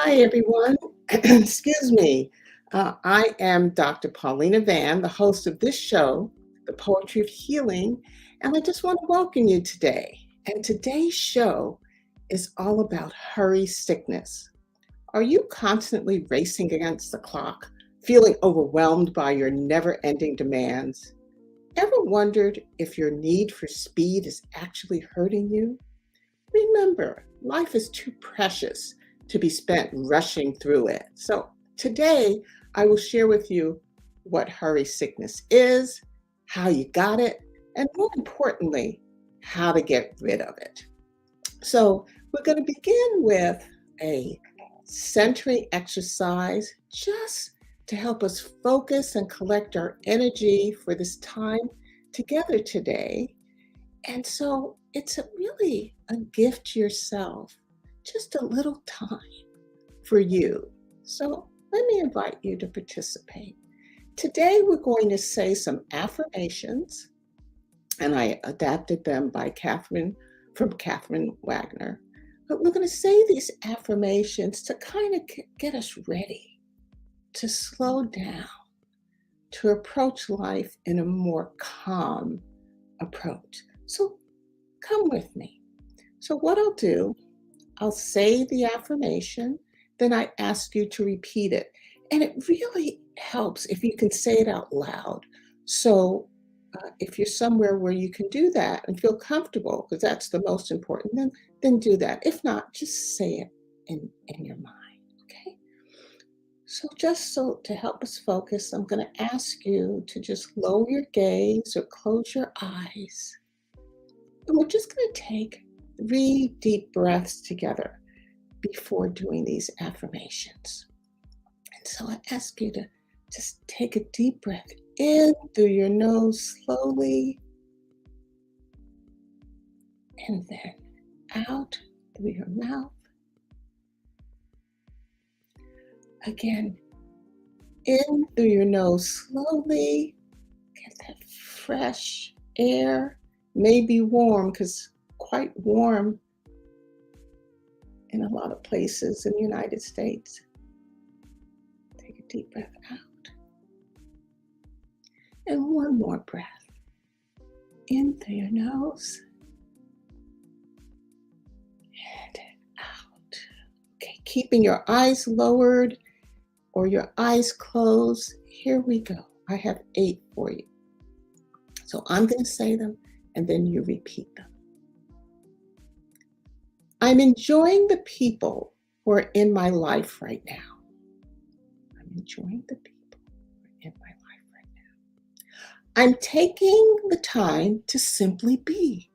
Hi, everyone. Excuse me. I am Dr. Paulina Van, the host of this show, The Poetry of Healing, and I just want to welcome you today. And today's show is all about hurry sickness. Are you constantly racing against the clock, feeling overwhelmed by your never ending demands? Ever wondered if your need for speed is actually hurting you? Remember, life is too precious to be spent rushing through it. So today, I will share with you what hurry sickness is, how you got it, and more importantly, how to get rid of it. So we're going to begin with a centering exercise just to help us focus and collect our energy for this time together today. And so it's really a gift to yourself, just a little time for you. So let me invite you to participate. Today we're going to say some affirmations, and I adapted them by from Catherine Wagner. But we're going to say these affirmations to kind of get us ready to slow down, to approach life in a more calm approach. So come with me. So what I'll do, I'll say the affirmation, then I ask you to repeat it. And it really helps if you can say it out loud. So if you're somewhere where you can do that and feel comfortable, because that's the most important, then do that. If not, just say it in your mind, okay? So just so to help us focus, I'm going to ask you to just lower your gaze or close your eyes. And we're just going to take 3 deep breaths together before doing these affirmations. And so I ask you to just take a deep breath in through your nose slowly, and then out through your mouth. Again, in through your nose slowly. Get that fresh air. May be warm, because quite warm in a lot of places in the United States. Take a deep breath out. And one more breath. In through your nose. And out. Okay, keeping your eyes lowered or your eyes closed. Here we go. I have 8 for you. So I'm going to say them, and then you repeat them. I'm enjoying the people who are in my life right now. I'm enjoying the people who are in my life right now. I'm taking the time to simply be.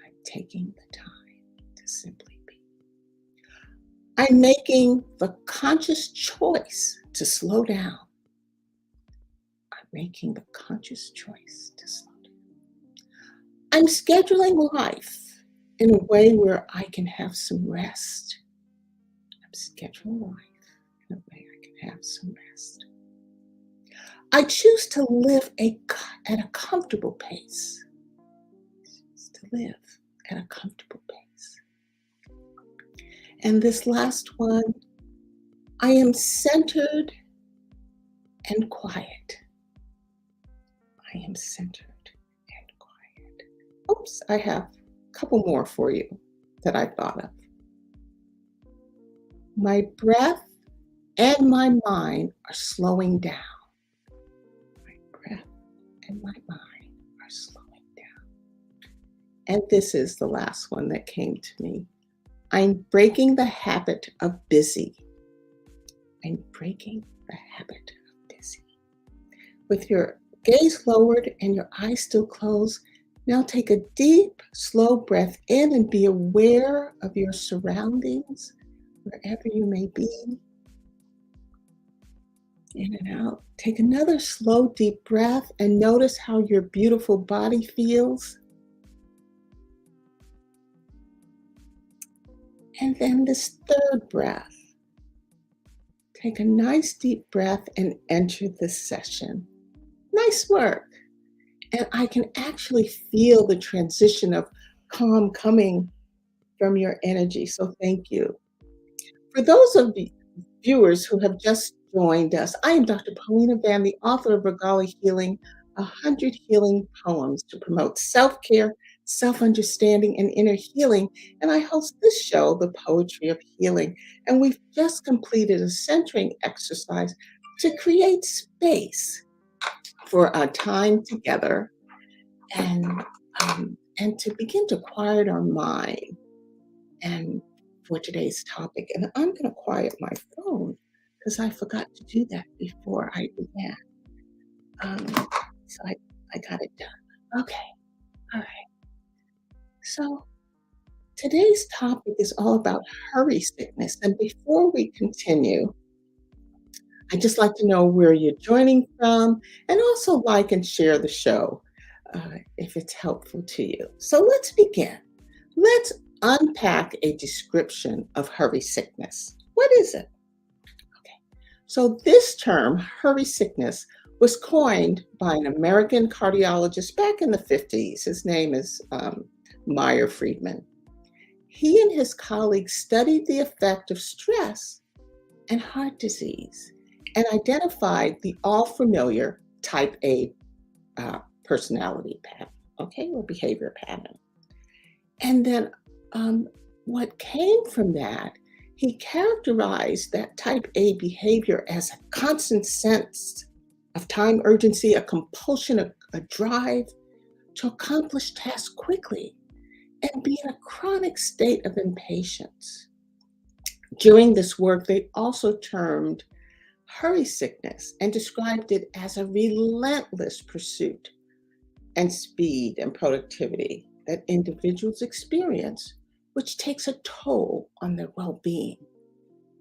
I'm taking the time to simply be. I'm making the conscious choice to slow down. I'm making the conscious choice to slow down. I'm scheduling life in a way where I can have some rest. I'm scheduling life in a way I can have some rest. I choose to live at a comfortable pace. To live at a comfortable pace. And this last one, I am centered and quiet. I am centered and quiet. Oops, I have a couple more for you that I thought of. My breath and my mind are slowing down. My breath and my mind are slowing down. And this is the last one that came to me. I'm breaking the habit of busy. I'm breaking the habit of busy. With your gaze lowered and your eyes still closed, now take a deep, slow breath in and be aware of your surroundings, wherever you may be. In and out. Take another slow, deep breath and notice how your beautiful body feels. And then this third breath. Take a nice deep breath and enter this session. Nice work. And I can actually feel the transition of calm coming from your energy. So thank you For those of the viewers who have just joined us, I am Dr. Paulina Van, the author of Regali Healing, 100 healing poems to promote self-care, self-understanding, and inner healing. And I host this show, The Poetry of Healing. And we've just completed a centering exercise to create space for our time together and and to begin to quiet our mind and for today's topic. And I'm going to quiet my phone because I forgot to do that before I began. Um, so I got it done. Okay. All right. So today's topic is all about hurry sickness. And before we continue, I'd just like to know where you're joining from and also like and share the show if it's helpful to you. So let's begin. Let's unpack a description of hurry sickness. What is it? Okay. So this term, hurry sickness, was coined by an American cardiologist back in the 50s. His name is Meyer Friedman. He and his colleagues studied the effect of stress and heart disease and identified the all familiar type A personality pattern, okay, or behavior pattern. And then what came from that, he characterized that type A behavior as a constant sense of time urgency, a compulsion, a drive to accomplish tasks quickly, and be in a chronic state of impatience. During this work, they also termed hurry sickness and described it as a relentless pursuit and speed and productivity that individuals experience, which takes a toll on their well-being.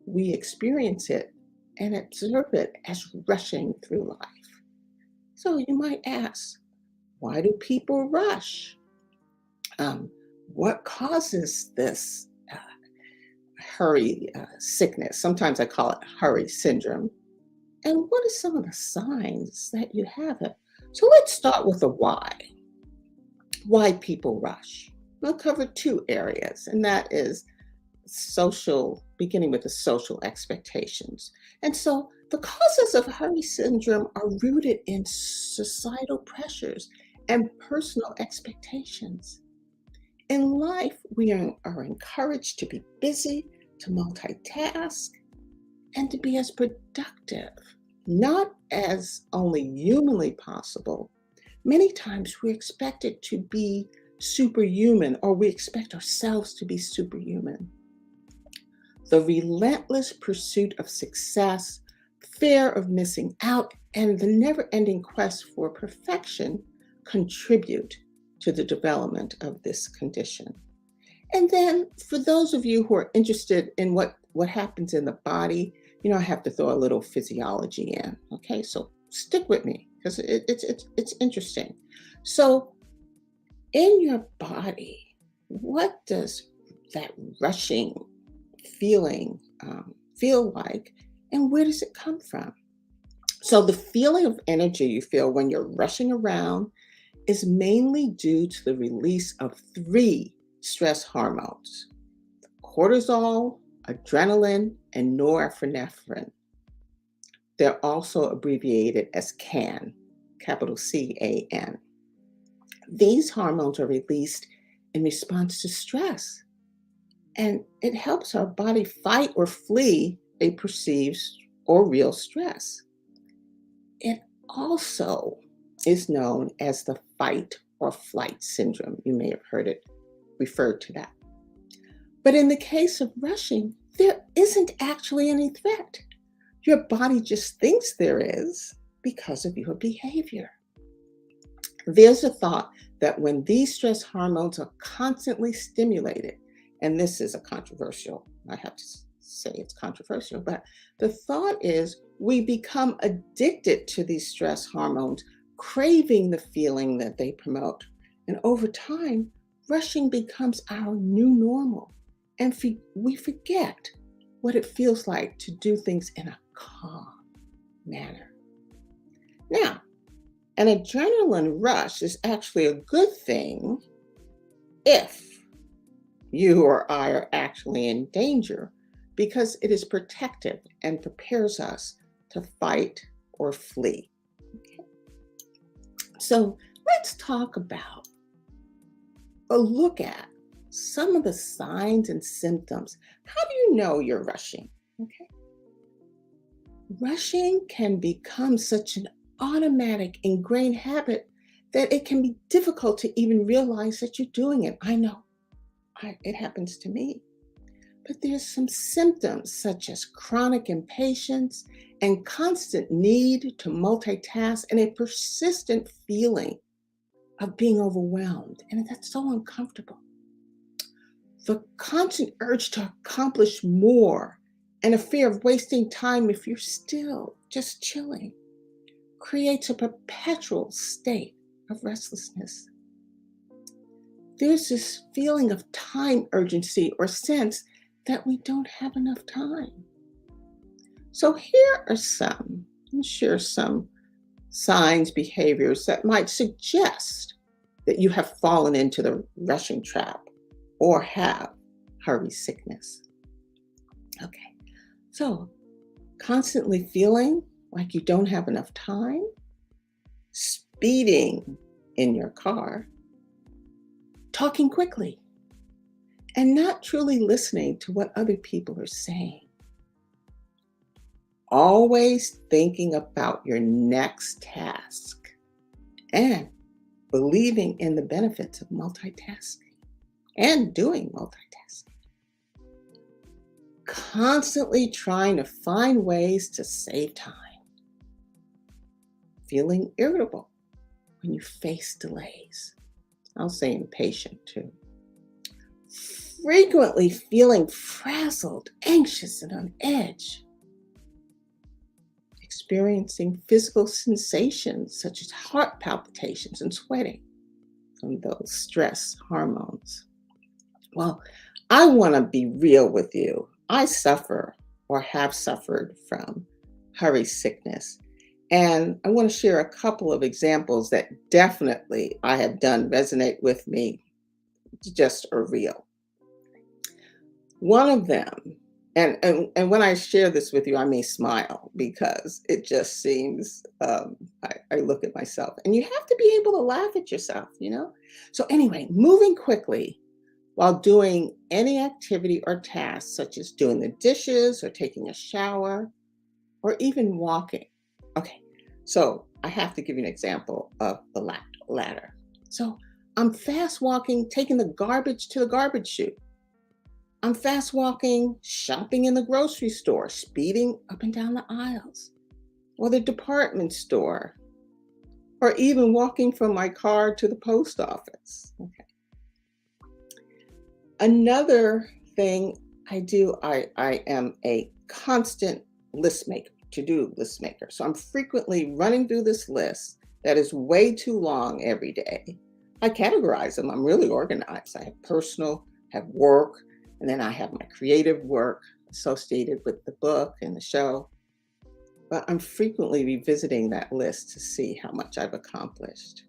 We experience it and observe it as rushing through life. So you might ask, why do people rush? What causes this hurry sickness? Sometimes I call it hurry syndrome. And what are some of the signs that you have it? So let's start with the why. Why people rush. We'll cover two areas, and that is social, beginning with the social expectations. And so the causes of hurry syndrome are rooted in societal pressures and personal expectations. In life, we are encouraged to be busy, to multitask, and to be as productive, not as only humanly possible. Many times we're expected to be superhuman, or we expect ourselves to be superhuman. The relentless pursuit of success, fear of missing out, and the never-ending quest for perfection contribute to the development of this condition. And then for those of you who are interested in what happens in the body, I have to throw a little physiology in. Okay, so stick with me because it's interesting. So in your body, what does that rushing feeling feel like, and where does it come from? So the feeling of energy you feel when you're rushing around is mainly due to the release of three stress hormones: cortisol, adrenaline, and norepinephrine. They're also abbreviated as CAN, capital CAN. These hormones are released in response to stress, and it helps our body fight or flee a perceived or real stress. It also is known as the fight or flight syndrome. You may have heard it referred to that. But in the case of rushing, there isn't actually any threat. Your body just thinks there is because of your behavior. There's a thought that when these stress hormones are constantly stimulated, and this is a controversial, I have to say it's controversial, but the thought is we become addicted to these stress hormones, craving the feeling that they promote. And over time, rushing becomes our new normal. And we forget what it feels like to do things in a calm manner. Now, an adrenaline rush is actually a good thing if you or I are actually in danger, because it is protective and prepares us to fight or flee. Okay. So let's talk about or look at some of the signs and symptoms. How do you know you're rushing? Okay. Rushing can become such an automatic, ingrained habit that it can be difficult to even realize that you're doing it. I know it happens to me. But there's some symptoms such as chronic impatience and constant need to multitask and a persistent feeling of being overwhelmed. And that's so uncomfortable. The constant urge to accomplish more and a fear of wasting time if you're still just chilling creates a perpetual state of restlessness. There's this feeling of time urgency or sense that we don't have enough time. So here are some, and share some signs, behaviors that might suggest that you have fallen into the rushing trap or have hurry sickness. Okay, so constantly feeling like you don't have enough time, speeding in your car, talking quickly, and not truly listening to what other people are saying. Always thinking about your next task and believing in the benefits of multitasking and doing multitasking. Constantly trying to find ways to save time. Feeling irritable when you face delays. I'll say impatient too. Frequently feeling frazzled, anxious, and on edge. Experiencing physical sensations such as heart palpitations and sweating from those stress hormones. Well, I want to be real with you. I suffer or have suffered from hurry sickness. And I want to share a couple of examples that definitely I have done resonate with me, just are real. One of them, and when I share this with you, I may smile because it just seems, I look at myself and you have to be able to laugh at yourself, you know? So anyway, moving quickly while doing any activity or task, such as doing the dishes or taking a shower or even walking. Okay, so I have to give you an example of the latter. So I'm fast walking, taking the garbage to the garbage chute. I'm fast walking, shopping in the grocery store, speeding up and down the aisles, or the department store, or even walking from my car to the post office. Okay. Another thing I do, I am a constant list maker, to-do list maker. So I'm frequently running through this list that is way too long every day. I categorize them. I'm really organized. I have personal, have work, and then I have my creative work associated with the book and the show. But I'm frequently revisiting that list to see how much I've accomplished.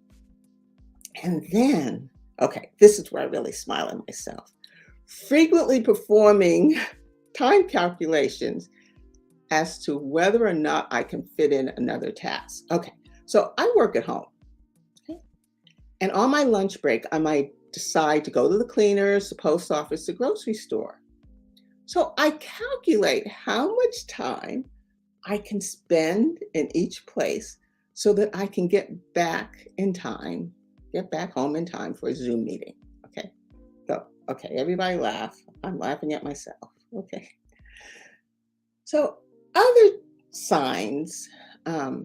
And then, okay, this is where I really smile at myself. Frequently performing time calculations as to whether or not I can fit in another task. Okay, so I work at home. Okay? And on my lunch break, I might decide to go to the cleaners, the post office, the grocery store. So I calculate how much time I can spend in each place so that I can get back home in time for a Zoom meeting. Okay. So, okay, everybody laugh. I'm laughing at myself. Okay. So other signs that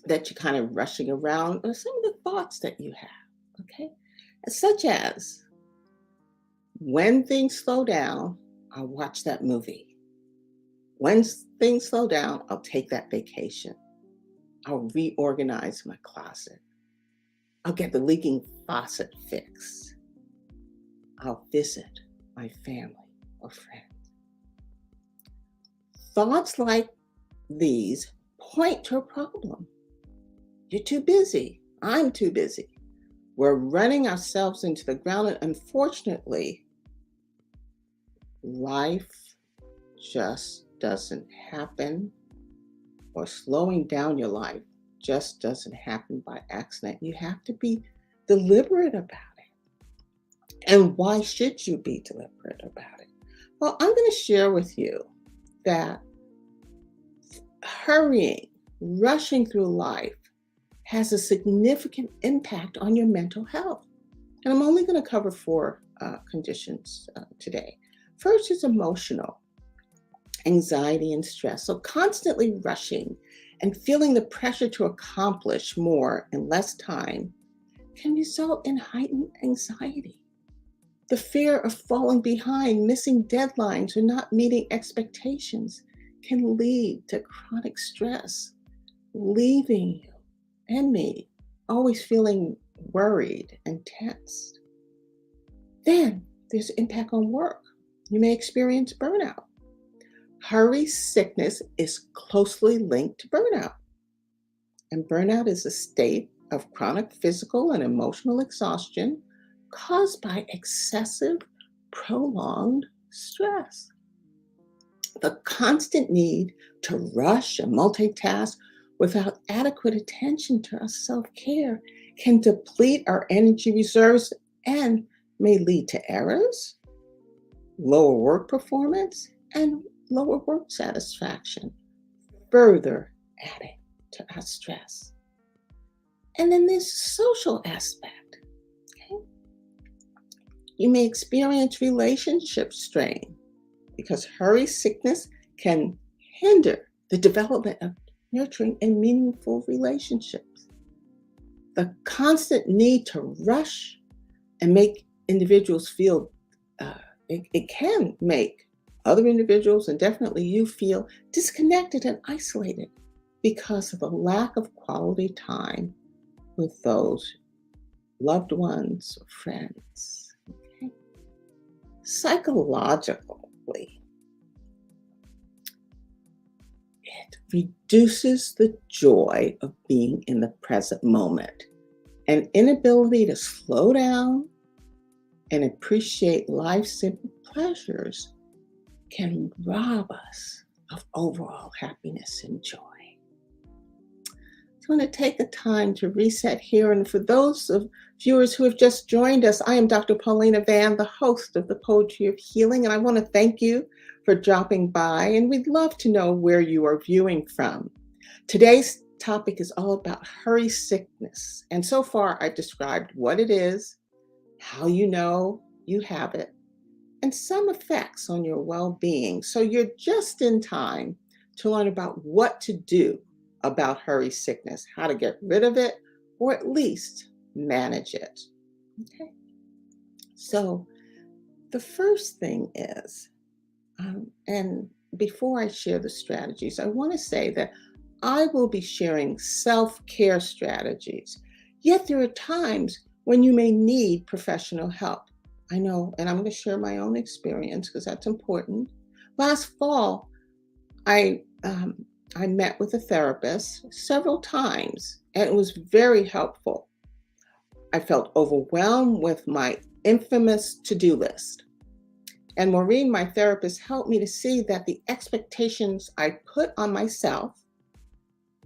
you're kind of rushing around are some of the thoughts that you have. Okay. Such as, when things slow down, I'll watch that movie. When things slow down, I'll take that vacation. I'll reorganize my closet. I'll get the leaking faucet fixed. I'll visit my family or friends. Thoughts like these point to a problem. You're too busy. I'm too busy. We're running ourselves into the ground, and unfortunately, life just doesn't happen, or slowing down your life just doesn't happen by accident. You have to be deliberate about it. And why should you be deliberate about it? Well, I'm going to share with you that hurrying, rushing through life has a significant impact on your mental health. And I'm only going to cover four conditions today. First is emotional, anxiety and stress. So constantly rushing and feeling the pressure to accomplish more in less time can result in heightened anxiety. The fear of falling behind, missing deadlines, or not meeting expectations can lead to chronic stress, leaving you and me always feeling worried and tense. Then there's impact on work. You may experience burnout. Hurry sickness is closely linked to burnout. And burnout is a state of chronic physical and emotional exhaustion caused by excessive, prolonged stress. The constant need to rush and multitask without adequate attention to our self-care can deplete our energy reserves and may lead to errors, lower work performance, and lower work satisfaction, further adding to our stress. And then there's the social aspect. Okay? You may experience relationship strain because hurry sickness can hinder the development of nurturing and meaningful relationships. The constant need to rush and make individuals feel, it can make other individuals and definitely you feel disconnected and isolated because of a lack of quality time with those loved ones or friends. Okay? Psychologically, it reduces the joy of being in the present moment. An inability to slow down and appreciate life's simple pleasures can rob us of overall happiness and joy. So I'm going to take the time to reset here. And for those of viewers who have just joined us, I am Dr. Paulina Van, the host of the Poetry of Healing. And I want to thank you for dropping by. And we'd love to know where you are viewing from. Today's topic is all about hurry sickness. And so far, I've described what it is, how you know you have it, and some effects on your well-being. So you're just in time to learn about what to do about hurry sickness, how to get rid of it, or at least manage it. Okay. So the first thing is, and before I share the strategies, I want to say that I will be sharing self-care strategies. Yet there are times when you may need professional help. I know, and I'm going to share my own experience because that's important. Last fall, I met with a therapist several times, and it was very helpful. I felt overwhelmed with my infamous to-do list. And Maureen, my therapist, helped me to see that the expectations I put on myself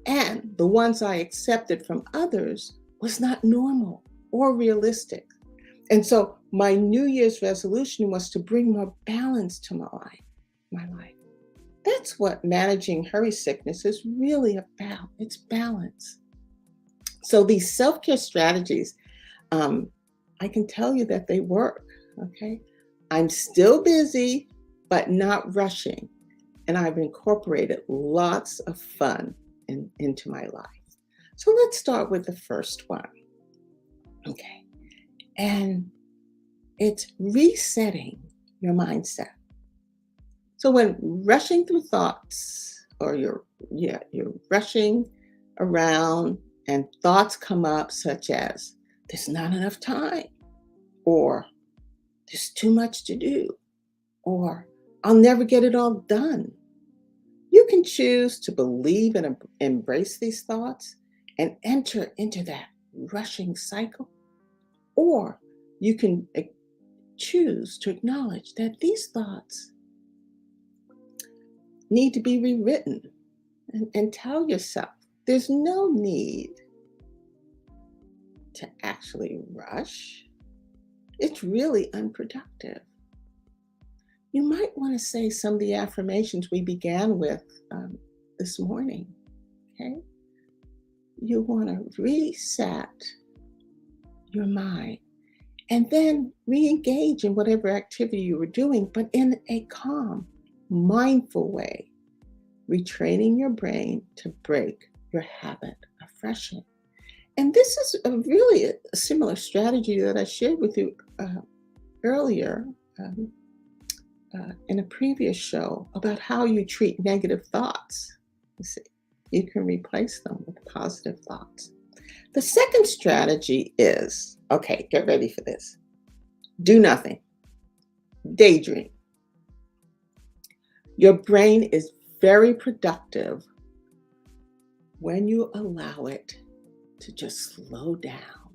and the ones I accepted from others was not normal or realistic. And so my New Year's resolution was to bring more balance to my life. That's what managing hurry sickness is really about. It's balance. So these self-care strategies, I can tell you that they work, okay? I'm still busy, but not rushing. And I've incorporated lots of fun into my life. So let's start with the first one, okay? And it's resetting your mindset. So when rushing through thoughts, or you're rushing around and thoughts come up such as, there's not enough time, or there's too much to do, or I'll never get it all done. You can choose to believe and embrace these thoughts and enter into that rushing cycle, or you can choose to acknowledge that these thoughts need to be rewritten, and tell yourself there's no need to actually rush. It's really unproductive. You might want to say some of the affirmations we began with this morning. Okay? You want to reset your mind and then re-engage in whatever activity you were doing, but in a calm, mindful way, retraining your brain to break your habit of rushing. And this is really a similar strategy that I shared with you earlier in a previous show about how you treat negative thoughts. You see, you can replace them with positive thoughts. The second strategy is, okay, get ready for this. Do nothing. Daydream. Your brain is very productive when you allow it to just slow down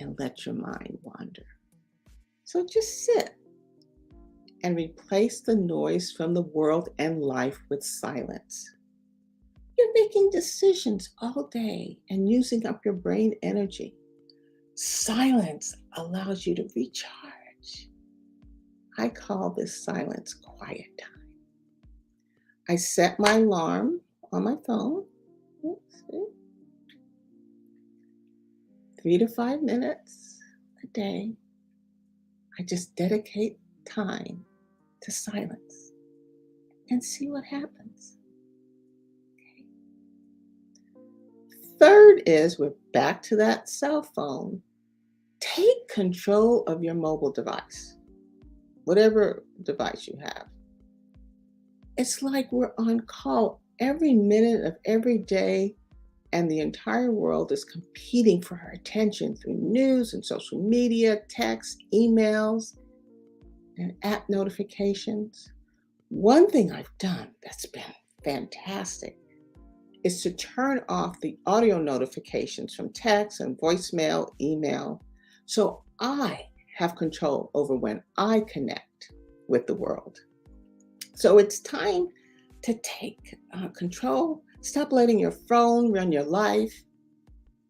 and let your mind wander. So just sit and replace the noise from the world and life with silence. You're making decisions all day and using up your brain energy. Silence allows you to recharge. I call this silence quiet time. I set my alarm on my phone. 3 to 5 minutes a day. I just dedicate time to silence and see what happens. Okay. Third is, we're back to that cell phone. Take control of your mobile device, whatever device you have. It's like we're on call every minute of every day, and the entire world is competing for our attention through news and social media, texts, emails, and app notifications. One thing I've done that's been fantastic is to turn off the audio notifications from text and voicemail, email, so I have control over when I connect with the world. So it's time to take control. Stop letting your phone run your life.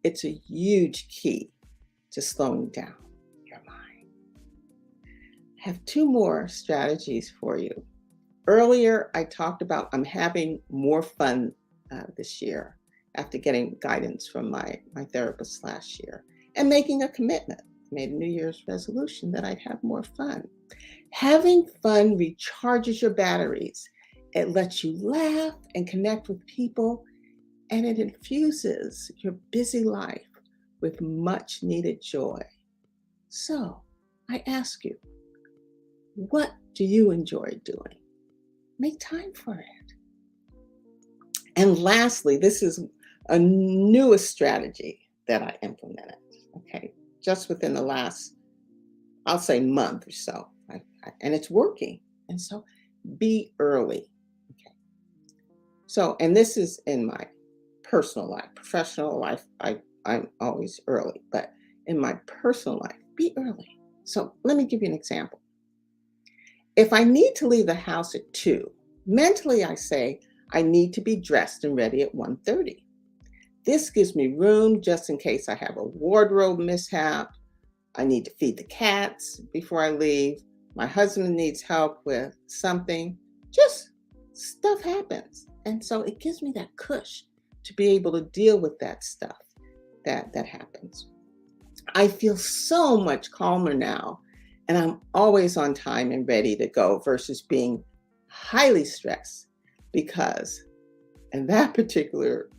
It's a huge key to slowing down your mind. I have 2 more strategies for you. Earlier, I talked about I'm having more fun this year after getting guidance from my therapist last year and making a commitment. I made a New Year's resolution that I'd have more fun. Having fun recharges your batteries. It lets you laugh and connect with people, and it infuses your busy life with much needed joy. So I ask you, what do you enjoy doing? Make time for it. And lastly, this is a newest strategy that I implemented, okay, just within the last, I'll say, month or so. And it's working. And so be early. Okay. So, and this is in my personal life. Professional life, I'm always early, but in my personal life, be early. So let me give you an example. If I need to leave the house at 2, mentally I say I need to be dressed and ready at 1:30. This gives me room just in case I have a wardrobe mishap. I need to feed the cats before I leave. My husband needs help with something. Just stuff happens. And so it gives me that cush to be able to deal with that stuff that happens. I feel so much calmer now, and I'm always on time and ready to go versus being highly stressed because in that particular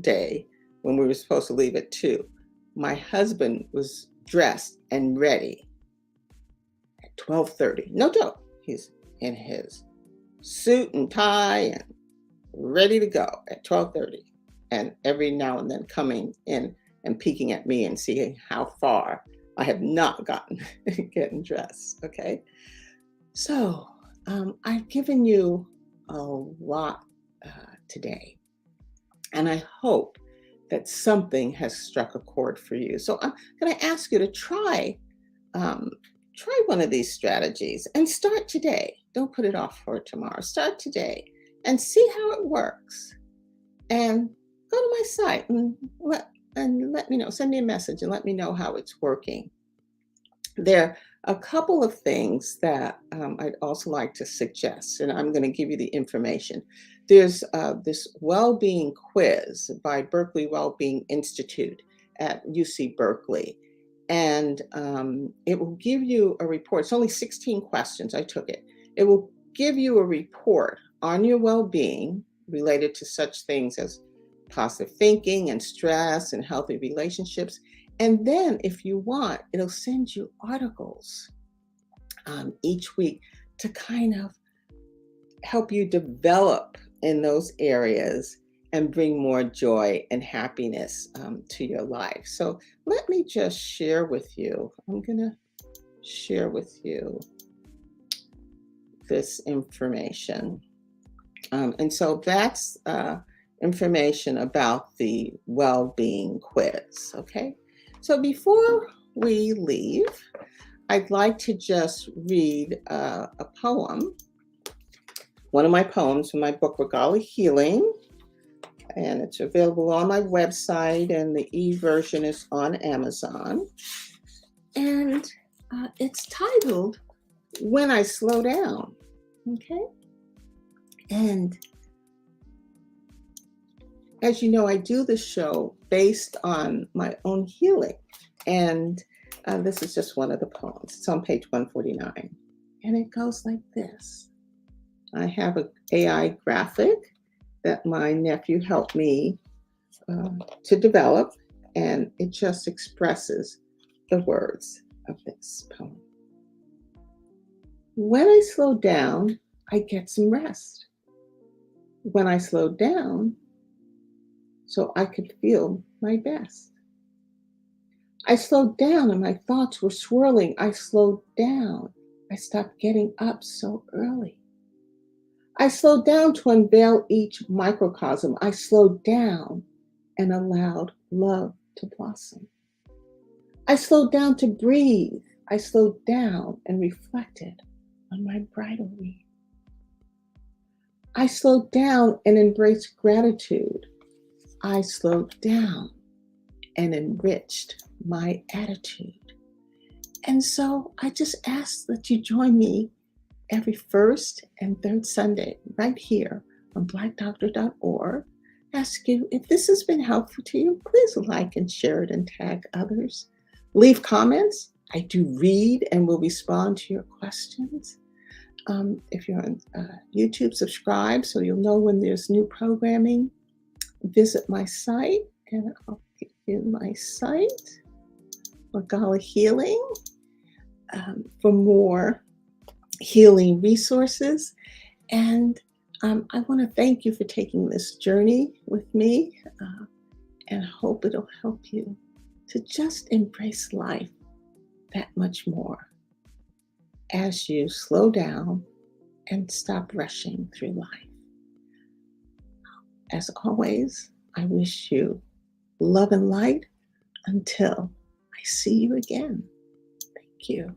day when we were supposed to leave at 2, my husband was dressed and ready at 12:30. No joke. He's in his suit and tie and ready to go at 12:30. And every now and then coming in and peeking at me and seeing how far I have not gotten getting dressed. Okay. So I've given you a lot today. And I hope that something has struck a chord for you. So I'm going to ask you to try one of these strategies and start today. Don't put it off for tomorrow. Start today and see how it works. And go to my site and let me know. Send me a message and let me know how it's working. There are a couple of things that I'd also like to suggest, and I'm going to give you the information. There's this well-being quiz by Berkeley Wellbeing Institute at UC Berkeley, and it will give you a report. It's only 16 questions. I took it. It will give you a report on your well-being related to such things as positive thinking and stress and healthy relationships. And then, if you want, it'll send you articles each week to kind of help you develop in those areas and bring more joy and happiness to your life. So let me just share with you. I'm going to share with you this information. And so that's information about the well-being quiz, okay? So before we leave, I'd like to just read a poem, one of my poems from my book, Regalia Healing, and it's available on my website, and the e-version is on Amazon. And it's titled, When I Slow Down, okay? And as you know, I do the show based on my own healing. And this is just one of the poems. It's on page 149. And it goes like this. I have an AI graphic that my nephew helped me to develop. And it just expresses the words of this poem. When I slow down, I get some rest. When I slow down, so I could feel my best. I slowed down and my thoughts were swirling. I slowed down. I stopped getting up so early. I slowed down to unveil each microcosm. I slowed down and allowed love to blossom. I slowed down to breathe. I slowed down and reflected on my bridal wreath. I slowed down and embraced gratitude. I slowed down and enriched my attitude. And so I just ask that you join me every first and third Sunday right here on blackdoctor.org. Ask you if this has been helpful to you. Please like and share it and tag others. Leave comments. I do read and will respond to your questions. If you're on YouTube, subscribe so you'll know when there's new programming. Visit my site, and I'll give you my site, Regalia Healing, for more healing resources. And I want to thank you for taking this journey with me, and hope it'll help you to just embrace life that much more as you slow down and stop rushing through life. As always, I wish you love and light until I see you again. Thank you.